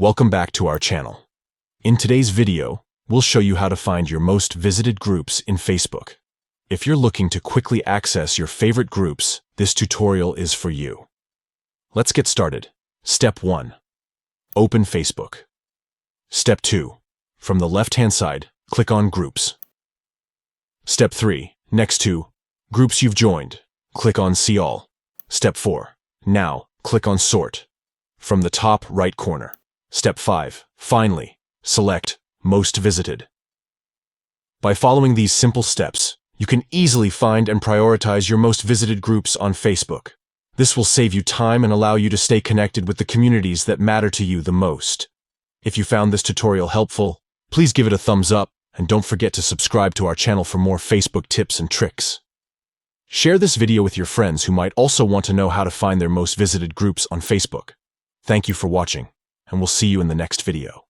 Welcome back to our channel. In today's video, we'll show you how to find your most visited groups in Facebook. If you're looking to quickly access your favorite groups, this tutorial is for you. Let's get started. Step 1. Open Facebook. Step 2. From the left-hand side, click on Groups. Step 3. Next to Groups you've joined, click on See All. Step 4. Now, click on Sort from the top right corner. Step 5. Finally, select Most Visited. By following these simple steps, you can easily find and prioritize your most visited groups on Facebook. This will save you time and allow you to stay connected with the communities that matter to you the most. If you found this tutorial helpful, please give it a thumbs up and don't forget to subscribe to our channel for more Facebook tips and tricks. Share this video with your friends who might also want to know how to find their most visited groups on Facebook. Thank you for watching, and we'll see you in the next video.